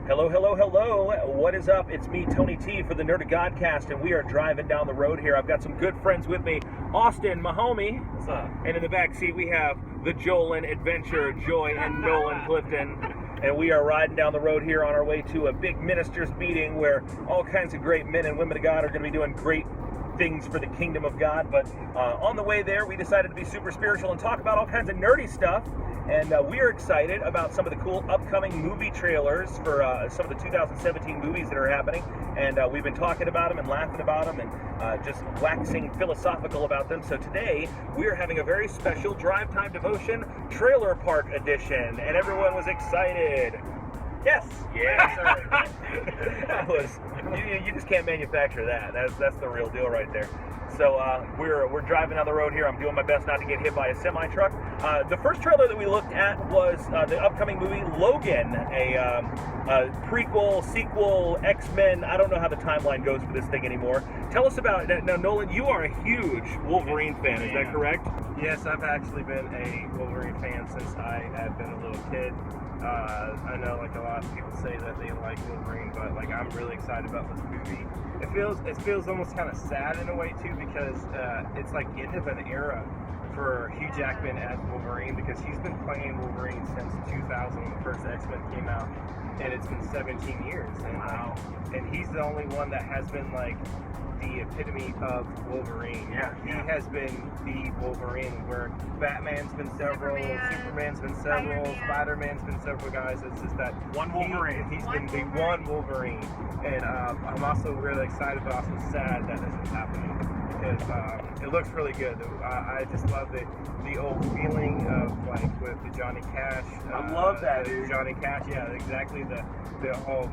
Hello, hello, hello. What is up? It's me, Tony T, for the Nerd of Godcast, and we are driving down the road here. I've got some good friends with me. Austin, my homie. What's up? And in the back seat, we have the Jolin Adventure, Joy and Nolan Clifton. And we are riding down the road here on our way to a big ministers' meeting where all kinds of great men and women of God are going to be doing great things for the kingdom of God. But on the way there, we decided to be super spiritual and talk about all kinds of nerdy stuff. And we are excited about some of the cool upcoming movie trailers for some of the 2017 movies that are happening. And we've been talking about them and laughing about them and just waxing philosophical about them. So today, we are having a very special Drive Time Devotion Trailer Park edition. And everyone was excited. Yes. Yeah, sir. That was, you just can't manufacture that. That's the real deal right there. So we're driving down the road here. I'm doing my best not to get hit by a semi-truck. The first trailer that we looked at was the upcoming movie Logan, a prequel, sequel, X-Men. I don't know how the timeline goes for this thing anymore. Tell us about it. Now, Nolan, you are a huge Wolverine fan. Is that correct? Yes, I've actually been a Wolverine fan since I have been a little kid. I know like a lot of people say that they like Wolverine, but like I'm really excited about this movie. It feels almost kind of sad in a way too, because it's like end of an era for Hugh Jackman as Wolverine, because he's been playing Wolverine since 2000 when the first X-Men came out, and it's been 17 years. And, wow. And he's the only one that has been like the epitome of Wolverine. Yeah. He has been the Wolverine, where Batman's been several, Superman's been several, Spider-Man's been several guys. It's just that one Wolverine. He's been the one Wolverine. And I'm also really excited, but also sad that this is happening, because it looks really good. I just love the old feeling of like with the Johnny Cash. I love that, dude. Johnny Cash, yeah, exactly. The whole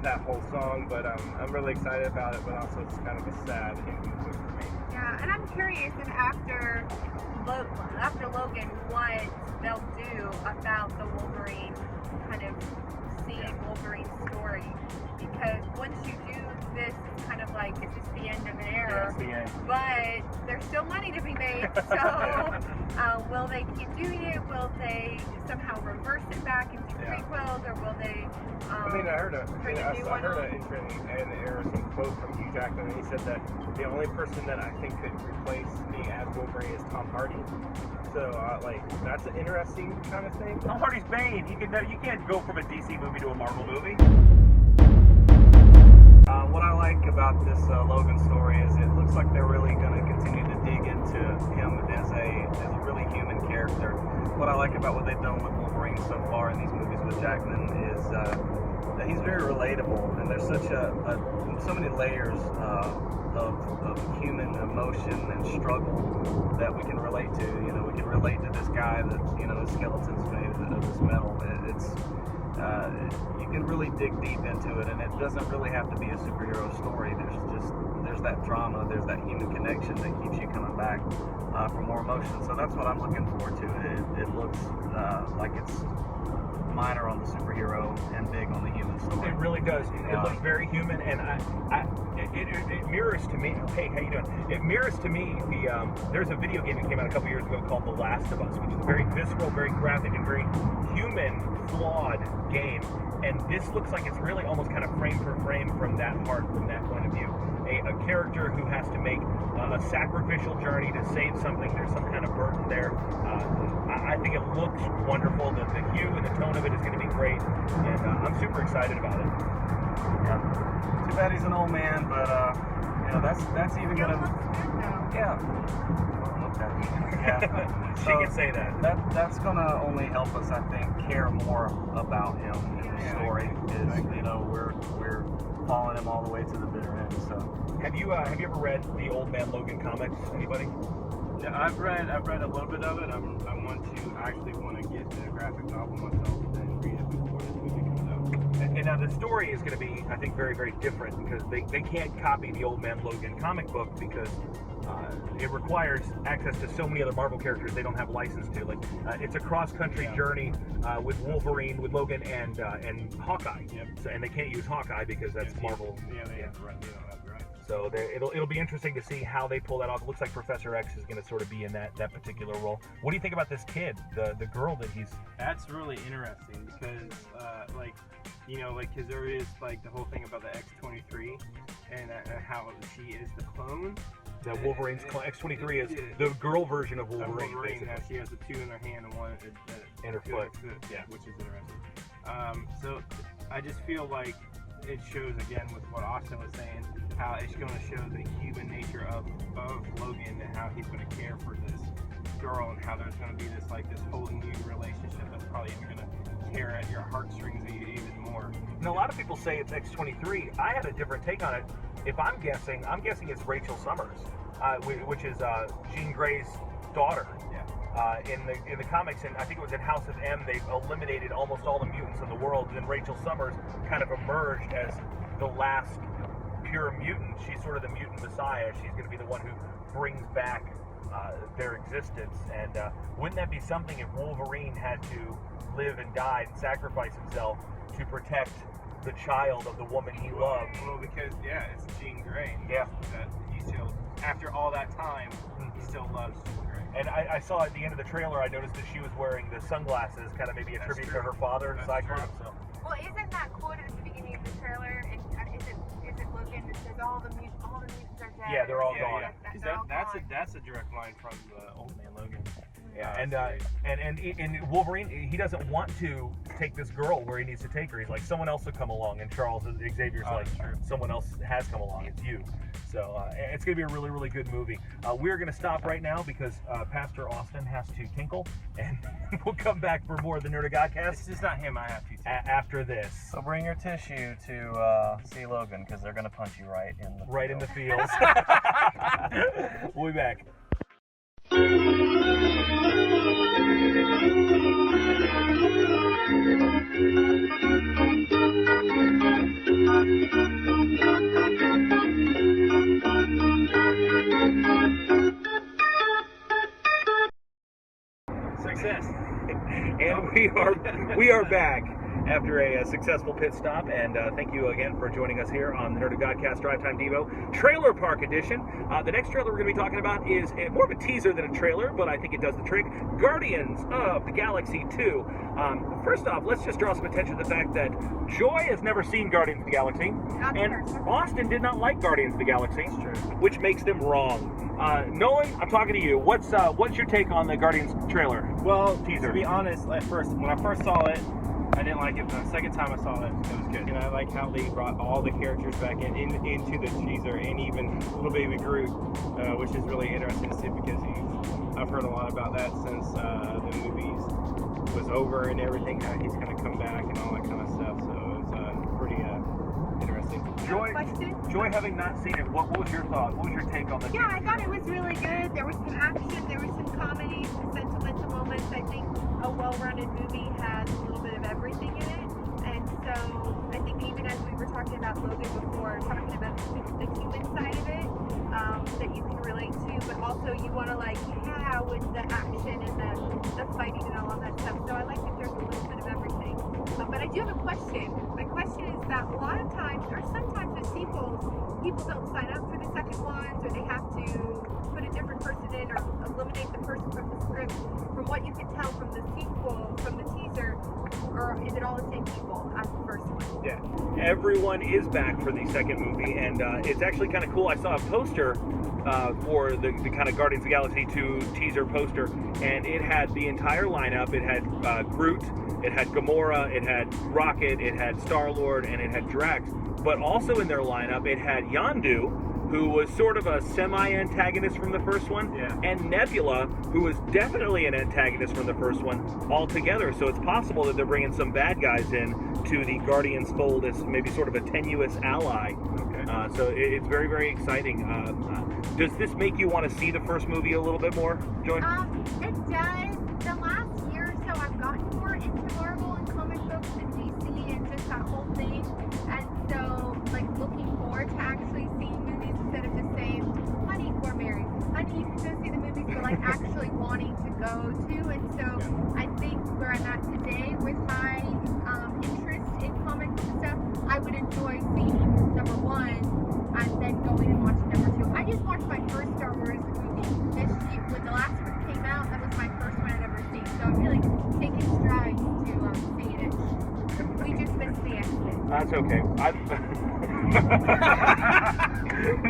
that whole song, but I'm really excited about it, but also it's kind of a sad ending for me. Yeah, and I'm curious if after Logan, what they'll do about the Wolverine, kind of seeing Wolverine's story, because once you do this, it's kind of like it's just the end of an era. Yeah, it's the end. But there's still money to be made, so will they keep doing it? Will they somehow reverse it back and do prequels, or will they? I heard an intro in the era, some quote from Hugh Jackman, and he said that the only person that I think could replace me as Wolverine is Tom Hardy. So, like, that's an interesting kind of thing. Tom Hardy's Bane. You can't go from a DC movie to a Marvel movie. What I like about this Logan story is it looks like they're really going to continue to dig into him as a really human character. What I like about what they've done with Wolverine so far in these movies with Jackman is that he's very relatable, and there's so many layers of human emotion and struggle that we can relate to. You know, we can relate to this guy that, you know, his skeleton's made of this metal. You can really dig deep into it, and it doesn't really have to be a superhero story. There's that drama, there's that human connection that keeps you coming back for more emotion. So that's what I'm looking forward to. It looks like it's minor on the superhero and big on the human story. It really does. It looks very human, and it mirrors to me. Hey, how you doing? It mirrors to me there's a video game that came out a couple years ago called The Last of Us, which is a very visceral, very graphic, and very human, flawed game. And this looks like it's really almost kind of frame for frame from that part, from that point of view. A character who has to make a sacrificial journey to save something. There's some kind of burden there. I think it looks wonderful. The hue and the tone of it is going to be great, and I'm super excited about it. Yeah. Too bad he's an old man, but you know, that's even Still gonna. looks good though. Yeah. Okay. Yeah. She can say that. That's gonna only help us, I think, care more about him in the story. You know, we're following him all the way to the bitter end. So, have you ever read the Old Man Logan comics? Anybody? Yeah, I've read a little bit of it. I actually want to get the graphic novel myself and read it before this movie comes out. And now the story is going to be, I think, very, very different, because they can't copy the Old Man Logan comic book because it requires access to so many other Marvel characters they don't have license to. Like it's a cross-country journey with Wolverine, with Logan, and Hawkeye. Yep. So, and they can't use Hawkeye because that's Marvel. Yeah, they have the right. So it'll be interesting to see how they pull that off. It looks like Professor X is going to sort of be in that particular role. What do you think about this kid, the girl that he's? That's really interesting because like You know, like, because there is like the whole thing about the X-23 and how she is the clone. That Wolverine's X-23 is Yeah. the girl version of Wolverine. Wolverine, basically. she has a 2 in her hand and 1 In her foot. Yeah, which is interesting. So I just feel like it shows again with what Austin was saying, how it's going to show the human nature of Logan and how he's going to care for this girl and how there's going to be this whole new relationship that's probably even going to tear at your heartstrings even more. And a lot of people say it's X-23. I had a different take on it. If I'm guessing it's Rachel Summers, which is Jean Grey's daughter. Yeah. In the comics, and I think it was in House of M, they eliminated almost all the mutants in the world, and then Rachel Summers kind of emerged as the last pure mutant. She's sort of the mutant messiah. She's going to be the one who brings back their existence. And wouldn't that be something if Wolverine had to live and die and sacrifice himself to protect the child of the woman he loved? Well, because, it's Jean Grey. Yeah. That he still, after all that time, he still loves Jean Grey. And I saw at the end of the trailer, I noticed that she was wearing the sunglasses, kind of maybe a tribute to her father, Cyclops. So. Well, isn't that quoted at the beginning of the trailer? And is it Logan that says all the mutants are dead? Yeah, they're all gone. That's a direct line from the Old Man Logan. Yeah, and Wolverine, he doesn't want to take this girl where he needs to take her. He's like, someone else will come along, and Xavier's like, someone else has come along. It's you. So it's going to be a really, really good movie. We're going to stop right now because Pastor Austin has to tinkle, and we'll come back for more of the Nerd of Godcast. It's just not him. I have to. After this. So bring your tissue to see Logan, because they're gonna punch you right in the fields. We'll be back. Success. And we are back after a successful pit stop, and thank you again for joining us here on the Nerd of Godcast Drive Time Devo Trailer Park Edition. The next trailer we're going to be talking about is more of a teaser than a trailer, but I think it does the trick. Guardians of the Galaxy 2. First off, let's just draw some attention to the fact that Joy has never seen Guardians of the Galaxy, and Austin did not like Guardians of the Galaxy, which makes them wrong. Nolan, I'm talking to you. What's your take on the Guardians trailer? Well, teaser. To be honest, when I first saw it, I didn't like it, but the second time I saw it, it was good. And I like how they brought all the characters back into the teaser, and even little baby Groot, which is really interesting to see because I've heard a lot about that since the movies was over and everything. How he's kind of come back and all that kind of stuff. So it's pretty interesting. Joy, having not seen it, what was your thought? What was your take on the Yeah, I thought it was really good. There was some action, there was some comedy, some sentimental moments. I think a well-rounded movie has a little bit of everything in it. And so I think even as we were talking about Logan before, talking about the human side of it, that you can relate to, but also you want to with the action and the fighting and all of that stuff. So I like that there's a little bit of everything. But I do have a question. My question is that a lot of times, or sometimes with sequels, people don't sign up for the second ones, or they have to put a different person in, or eliminate the person from the script. From what you can tell from the sequel, from the teaser, or is it all the same people as the first one? Yeah, everyone is back for the second movie, and it's actually kind of cool. I saw a poster for the kind of Guardians of the Galaxy 2 teaser poster, and it had the entire lineup. It had Groot, it had Gamora, it had Rocket, it had Star-Lord, and it had Drax. But also in their lineup, it had Yondu, who was sort of a semi-antagonist from the first one, and Nebula, who was definitely an antagonist from the first one altogether. So it's possible that they're bringing some bad guys in to the Guardians fold as maybe sort of a tenuous ally. Okay. So it's very, very exciting. Does this make you want to see the first movie a little bit more, Joy? It does. The last year or so, I've gotten more into Marvel and comic books and DC and just that whole thing. And so, looking forward to actually seeing movies instead of just saying, honey, we're married. Honey, you can go see the movies, but actually wanting to go to. And so, I think where I'm at today with my interest in comic book stuff, I would enjoy seeing number one and then going and watching number two. I just watched my first Star Wars movie this year. When the last one came out, that was my first one I'd ever seen. So I'm really taking strides to seeing it. We just missed towards the exit. That's okay.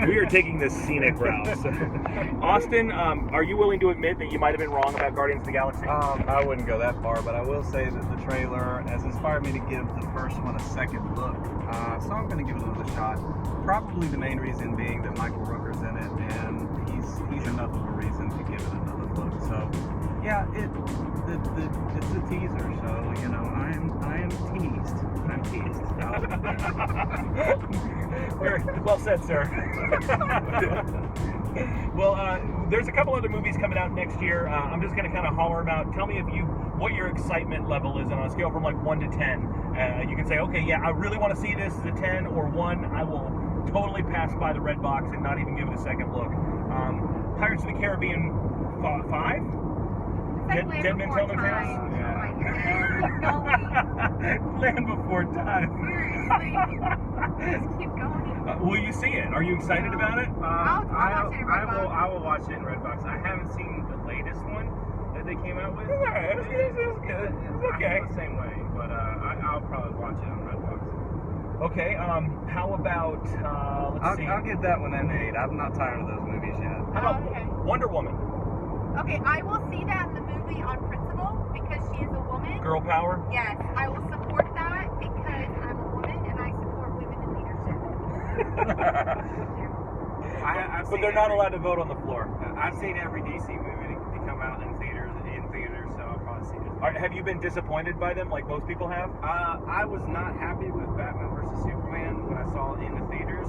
We are taking the scenic route. So. Austin, are you willing to admit that you might have been wrong about Guardians of the Galaxy? I wouldn't go that far, but I will say that the trailer has inspired me to give the first one a second look. So I'm going to give it another shot. Probably the main reason being that Michael Rooker's in it, and he's enough of a reason to give it another look. So yeah, it's a teaser. So you know, I am teased. I'm teased. Well said, sir. Well, there's a couple other movies coming out next year. I'm just going to kind of holler them out. Tell me what your excitement level is on a scale from like 1 to 10. You can say, okay, yeah, I really want to see this as a 10, or 1, I will totally pass by the red box and not even give it a second look. Pirates of the Caribbean 5? Dead Men Tell No Tales? Land Before Time. Just keep going. Will you see it? Are you excited about it? I'll watch it in Redbox. I will watch it in Redbox. I haven't seen the latest one that they came out with. Alright, it's good. It's okay. I feel the same way, but I'll probably watch it on Redbox. Okay, how about, let's see. I'll give that one an 8. I'm not tired of those movies yet. How about Okay. Wonder Woman? Okay, I will see that in the movie on principle because she is a woman. Girl power? Yes, I will support that because I'm a woman and I support women in leadership. I've But seen they're not every- allowed to vote on the floor. I've seen every DC movie to come out in theaters, so I'll probably see it. Have you been disappointed by them like most people have? I was not happy with Batman vs. Superman when I saw it in the theaters,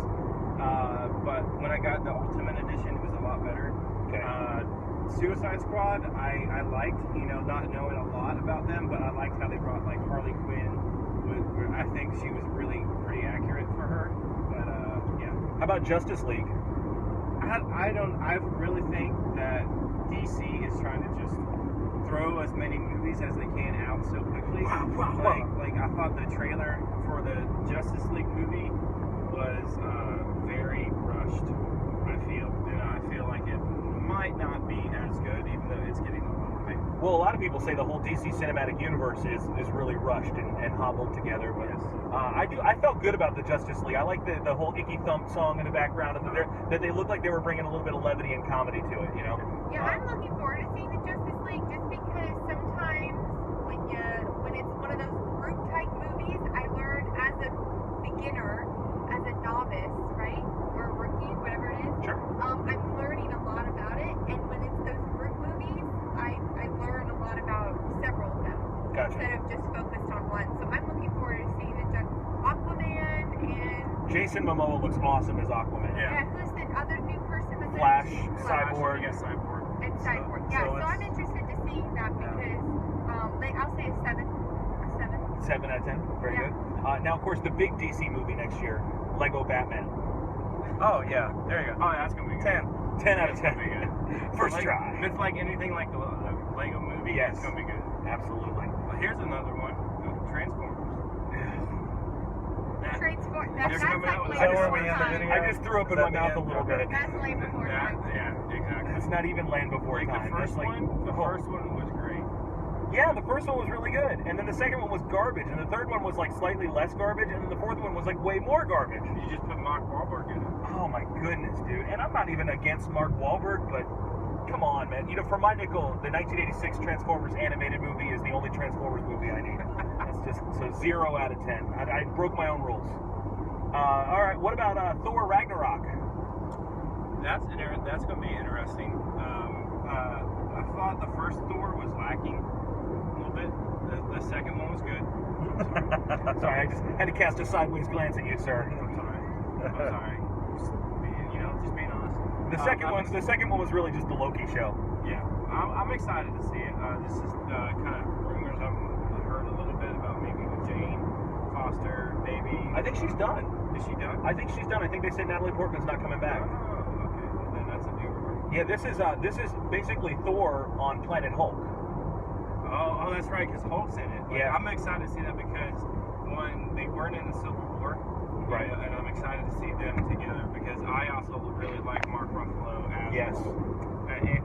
but when I got the Ultimate Edition, it was a lot better. Okay. Suicide Squad, I liked, not knowing a lot about them, but I liked how they brought like Harley Quinn. I think she was really pretty accurate for her, but yeah. How about Justice League? I really think that DC is trying to just throw as many movies as they can out so quickly. Like I thought the trailer for the Justice League movie was very rushed. I feel like it might not be as good, even though it's getting a lot of hype. Well, a lot of people say the whole DC cinematic universe is really rushed and hobbled together. But I felt good about the Justice League. I like the whole Icky Thump song in the background, and that they looked like they were bringing a little bit of levity and comedy to it. Yeah, I'm looking forward to seeing the Justice League just because sometimes when it's one of those group type movies, I learned as a beginner, as a novice, right, or a rookie, whatever it is. Sure. I'm learning a lot about it, and when it's those group movies, I learn a lot about several of them Gotcha. instead of just focused on one. So I'm looking forward to seeing the Aquaman and Jason Momoa looks awesome as Aquaman. who's the other new person that's Flash, in it? Cyborg. Yeah, Cyborg. And Cyborg. Yeah, so I'm interested to seeing that because I'll say a 7. A 7. 7 out of 10. Very Yeah. good. Now, of course, the big DC movie next year, Lego Batman. Oh yeah, there you go. Oh, that's gonna be good. 10 out of 10. It's gonna be good. First Like, try. If it's like anything like the Lego movie, Yes. it's gonna be good. Absolutely. Well, here's another one. Transformers. Transform. They're That's coming out like with- Land Is that where Before we end the Time. video? I just threw up in my mouth a little bit. That's Land Before Time. Yeah, exactly. It's not even Land Before Like Time. the first That's like- one, the oh. first one was great. Yeah, the first one was really good, and then the second one was garbage, and the third one was like slightly less garbage, and then the fourth one was like way more garbage. You just put Mark Wahlberg in it. Oh my goodness, dude! And I'm not even against Mark Wahlberg, but come on, man. For my nickel, the 1986 Transformers animated movie is the only Transformers movie I need. It's just so 0 out of 10. I broke my own rules. All right, what about Thor Ragnarok? That's going to be interesting. I thought the first Thor was lacking a little bit. The second one was good. Sorry, I just had to cast a sideways glance at you, sir. I'm sorry. Just being honest. The second one was really just the Loki show. Yeah, I'm excited to see it. This is kind of rumors I've heard a little bit about maybe with Jane Foster, maybe. I think she's done. Is she done? I think she's done. I think they said Natalie Portman's not coming back. Oh, okay. Well, then that's a new rumor. Yeah, this is basically Thor on Planet Hulk. Oh, that's right, because Hulk's in it. Yeah. I'm excited to see that because, one, they weren't in the Civil War. Right. And I'm excited to see them together because I also really like Mark Ruffalo as Yes. Hulk.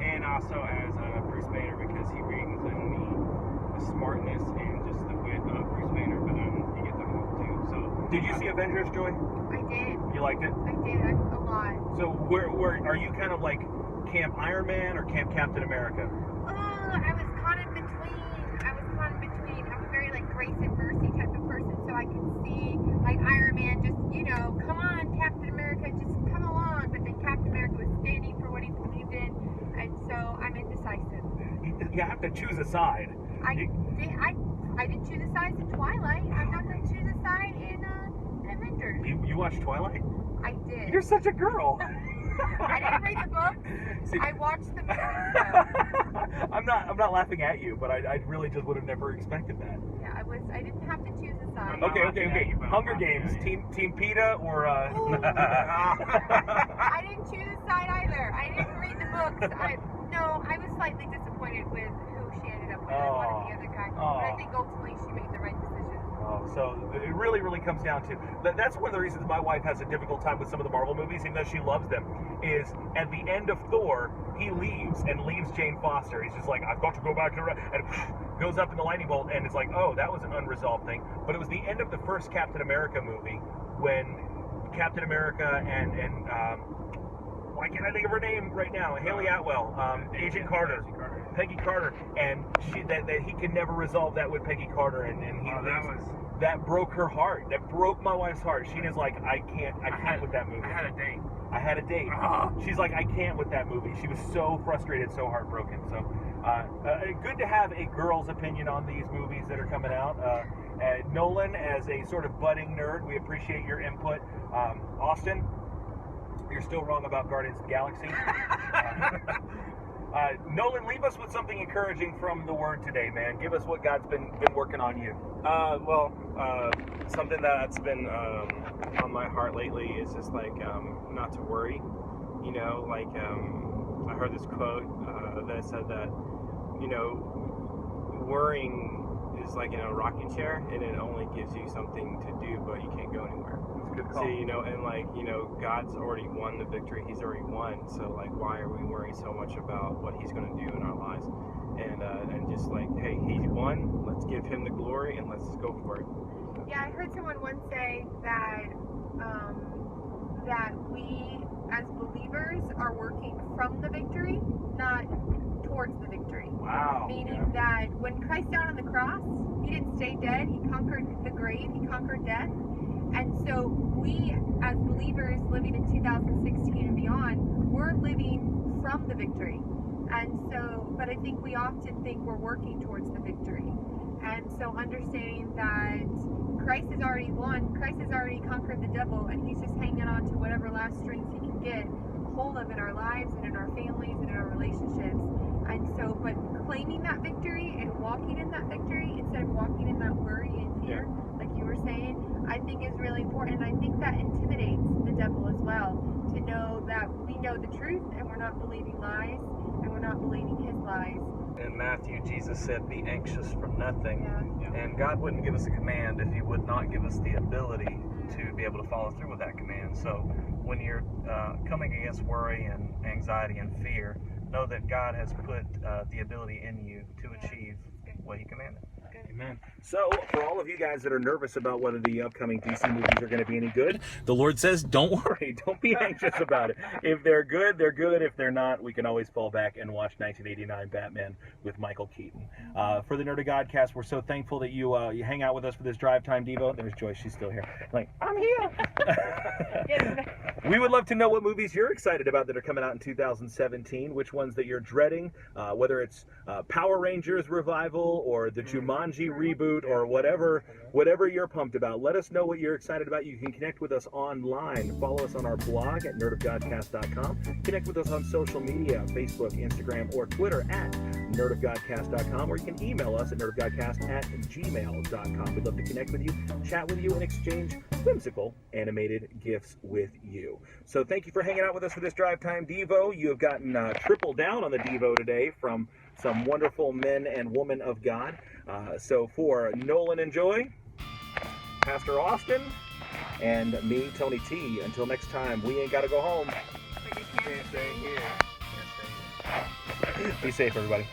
And also as Bruce Banner because he brings in the smartness and just the wit of Bruce Banner, but you get the Hulk too. Did you see Avengers, Joy? I did. You liked it? I did. A lot. So where are you kind of like Camp Iron Man or Camp Captain America? I was caught in between. I'm a very like grace and mercy type of person, so I can see like Iron Man just, come on, Captain America, just come along. But then Captain America was standing for what he believed in, and so I'm indecisive. You have to choose a side. I didn't choose a side in Twilight. I'm not going to choose a side in Avengers. You watched Twilight? I did. You're such a girl. I didn't read the book. See, I watched the movie. So. I'm not laughing at you, but I really just would have never expected that. Yeah, I didn't have to choose a side. Okay. Hunger Games, Team PETA or I didn't choose a side either. I didn't read the books. I was slightly disappointed with who she ended up with. I wanted the other guy. But I think ultimately she made the right decision. So it really comes down to that's one of the reasons my wife has a difficult time with some of the Marvel movies, even though she loves them, is at the end of Thor, he leaves Jane Foster. He's just like, I've got to go back to and goes up in the lightning bolt, and it's like, oh, that was an unresolved thing. But it was the end of the first Captain America movie when Captain America and why can't I think of her name right now? Haley Atwell, Agent Carter. Peggy Carter, and that he could never resolve that with Peggy Carter, and he that broke her heart. That broke my wife's heart. She is like, I can't with that movie. I had a date. She's like, I can't with that movie. She was so frustrated, so heartbroken. So good to have a girl's opinion on these movies that are coming out. Nolan, as a sort of budding nerd, we appreciate your input. Austin, you're still wrong about Guardians of the Galaxy. Nolan, leave us with something encouraging from the Word today, man. Give us what God's been working on you. Something that's been on my heart lately is just like not to worry. I heard this quote that said that worrying is like in a rocking chair, and it only gives you something to do, but you can't go anywhere. Good call. See, God's already won the victory. He's already won. So, why are we worrying so much about what He's going to do in our lives? And just hey, He won. Let's give Him the glory and let's go for it. Yeah, I heard someone once say that that we as believers are working from the victory, not towards the victory. Wow. Meaning that when Christ died on the cross, He didn't stay dead. He conquered the grave. He conquered death. And so we, as believers living in 2016 and beyond, we're living from the victory. And so, but I think we often think we're working towards the victory. And so understanding that Christ has already won, Christ has already conquered the devil, and He's just hanging on to whatever last strings He can get hold of in our lives and in our families and in our relationships. And so, but claiming that victory and walking in that victory instead of walking in that worry and fear, like you were saying, I think is really important. And I think that intimidates the devil as well, to know that we know the truth and we're not believing lies and we're not believing his lies. In Matthew, Jesus said, be anxious for nothing. Yeah. And God wouldn't give us a command if He would not give us the ability to be able to follow through with that command. So when you're coming against worry and anxiety and fear, know that God has put the ability in you to achieve what He commanded. Amen. So, for all of you guys that are nervous about whether the upcoming DC movies are going to be any good, the Lord says, don't worry. Don't be anxious about it. If they're good, they're good. If they're not, we can always fall back and watch 1989 Batman with Michael Keaton. For the Nerd of Godcast, we're so thankful that you hang out with us for this Drive Time Devo. There's Joyce. She's still here. I'm here. We would love to know what movies you're excited about that are coming out in 2017, which ones that you're dreading, whether it's Power Rangers revival or the Jumanji reboot or whatever you're pumped about. Let us know what you're excited about. You can connect with us online. Follow us on our blog at nerdofgodcast.com. Connect with us on social media, Facebook, Instagram, or Twitter at nerdofgodcast.com, or you can email us at nerdofgodcast@gmail.com. We'd love to connect with you, chat with you, and exchange whimsical animated gifts with you. So thank you for hanging out with us for this Drive Time Devo. You have gotten triple down on the Devo today from some wonderful men and women of God. So for Nolan and Joy, Pastor Austin, and me, Tony T, until next time, we ain't got to go home. Can't stay here. Be safe, everybody.